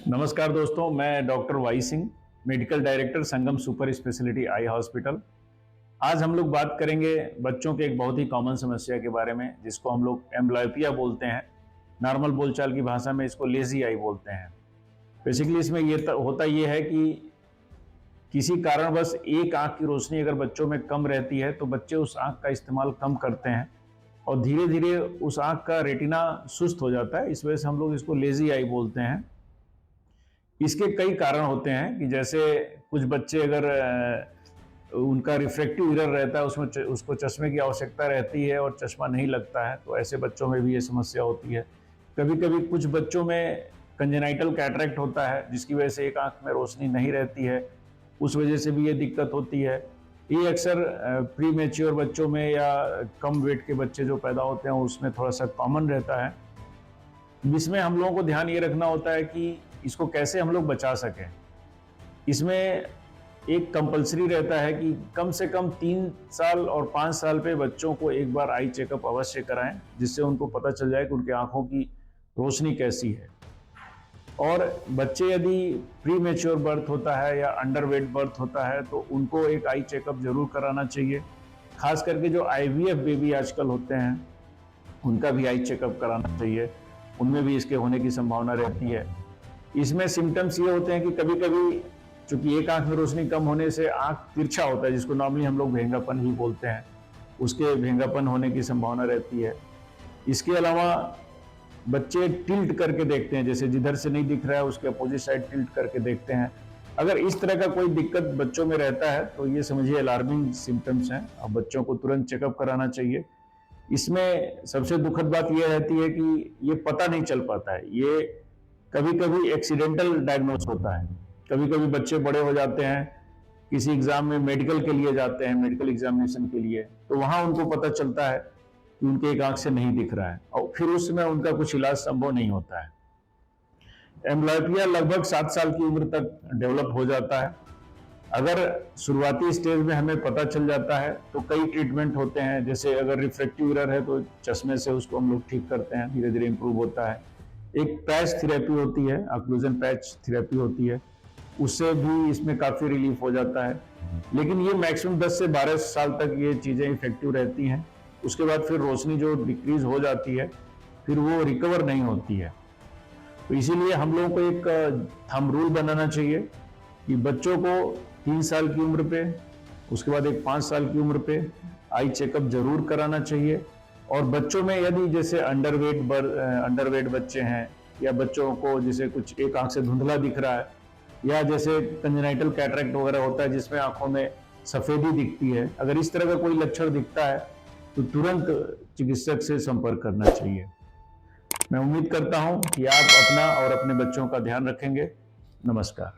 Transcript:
नमस्कार दोस्तों, मैं doctor Y Singh, medical director Sangam super speciality eye hospital. आज हम लोग बात करेंगे बच्चों के एक बहुत ही कॉमन समस्या के बारे में, जिसको हम लोग एम्ब्लायोपिया बोलते हैं। नॉर्मल बोलचाल की भाषा में इसको लेजी आई बोलते हैं। बेसिकली इसमें होता ये है कि किसी कारणवश एक आंख की रोशनी अगर बच्चों में कम रहती है तो बच्चे उस आंख का इस्तेमाल कम करते हैं और धीरे धीरे उस आंख का रेटिना सुस्त हो जाता है। इस वजह से हम लोग इसको लेजी आई बोलते हैं। इसके कई कारण होते हैं कि जैसे कुछ बच्चे अगर उनका रिफ्रैक्टिव एरर रहता है, उसमें उसको चश्मे की आवश्यकता रहती है और चश्मा नहीं लगता है, तो ऐसे बच्चों में भी ये समस्या होती है। कभी कभी कुछ बच्चों में कंजेनाइटल कैटरेक्ट होता है, जिसकी वजह से एक आंख में रोशनी नहीं रहती है, उस वजह से भी ये दिक्कत होती है। ये अक्सर प्री मैच्योर बच्चों में या कम वेट के बच्चे जो पैदा होते हैं उसमें थोड़ा सा कॉमन रहता है, जिसमें हम लोगों को ध्यान ये रखना होता है कि इसको कैसे हम लोग बचा सकें। इसमें एक कंपलसरी रहता है कि कम से कम 3 साल और 5 साल पे बच्चों को एक बार आई चेकअप अवश्य कराएं, जिससे उनको पता चल जाए कि उनके आंखों की रोशनी कैसी है। और बच्चे यदि प्री मैच्योर बर्थ होता है या अंडर वेट बर्थ होता है तो उनको एक आई चेकअप जरूर कराना चाहिए। खास करके जो IVF बेबी आजकल होते हैं उनका भी आई चेकअप कराना चाहिए, उनमें भी इसके होने की संभावना रहती है। इसमें सिम्टम्स ये होते हैं कि कभी कभी चूंकि एक आंख में रोशनी कम होने से आंख तिरछा होता है, जिसको नॉर्मली हम लोग भेंगापन ही बोलते हैं, उसके भेंगापन होने की संभावना रहती है। इसके अलावा बच्चे टिल्ट करके देखते हैं, जैसे जिधर से नहीं दिख रहा है उसके अपोजिट साइड टिल्ट करके देखते हैं। अगर इस तरह का कोई दिक्कत बच्चों में रहता है तो ये समझिए अलार्मिंग सिम्टम्स हैं और बच्चों को तुरंत चेकअप कराना चाहिए। इसमें सबसे दुखद बात यह रहती है कि ये पता नहीं चल पाता है, ये कभी कभी एक्सीडेंटल डायग्नोस होता है। कभी कभी बच्चे बड़े हो जाते हैं, किसी एग्जाम में मेडिकल के लिए जाते हैं, मेडिकल एग्जामिनेशन के लिए, तो वहां उनको पता चलता है कि उनके एक आंख से नहीं दिख रहा है और फिर उस समय उनका कुछ इलाज संभव नहीं होता है। एम्ब्लायोपिया लगभग 7 साल की उम्र तक डेवलप हो जाता है। अगर शुरुआती स्टेज में हमें पता चल जाता है तो कई ट्रीटमेंट होते हैं। जैसे अगर रिफ्रैक्टिव एरर है तो चश्मे से उसको हम लोग ठीक करते हैं, धीरे धीरे इंप्रूव होता है। एक पैच थेरेपी होती है, ऑक्लूजन पैच थेरेपी होती है, उससे भी इसमें काफी रिलीफ हो जाता है। लेकिन ये मैक्सिमम 10 से 12 साल तक ये चीजें इफेक्टिव रहती हैं। उसके बाद फिर रोशनी जो डिक्रीज हो जाती है फिर वो रिकवर नहीं होती है। तो इसीलिए हम लोगों को एक थंब रूल बनाना चाहिए कि बच्चों को 3 साल की उम्र पे, उसके बाद एक 5 साल की उम्र पे आई चेकअप जरूर कराना चाहिए। और बच्चों में यदि जैसे अंडरवेट बच्चे हैं या बच्चों को जैसे कुछ एक आंख से धुंधला दिख रहा है या जैसे कंजेनाइटल कैटरेक्ट वगैरह होता है जिसमें आंखों में सफेदी दिखती है, अगर इस तरह का कोई लक्षण दिखता है तो तुरंत चिकित्सक से संपर्क करना चाहिए। मैं उम्मीद करता हूं कि आप अपना और अपने बच्चों का ध्यान रखेंगे। नमस्कार।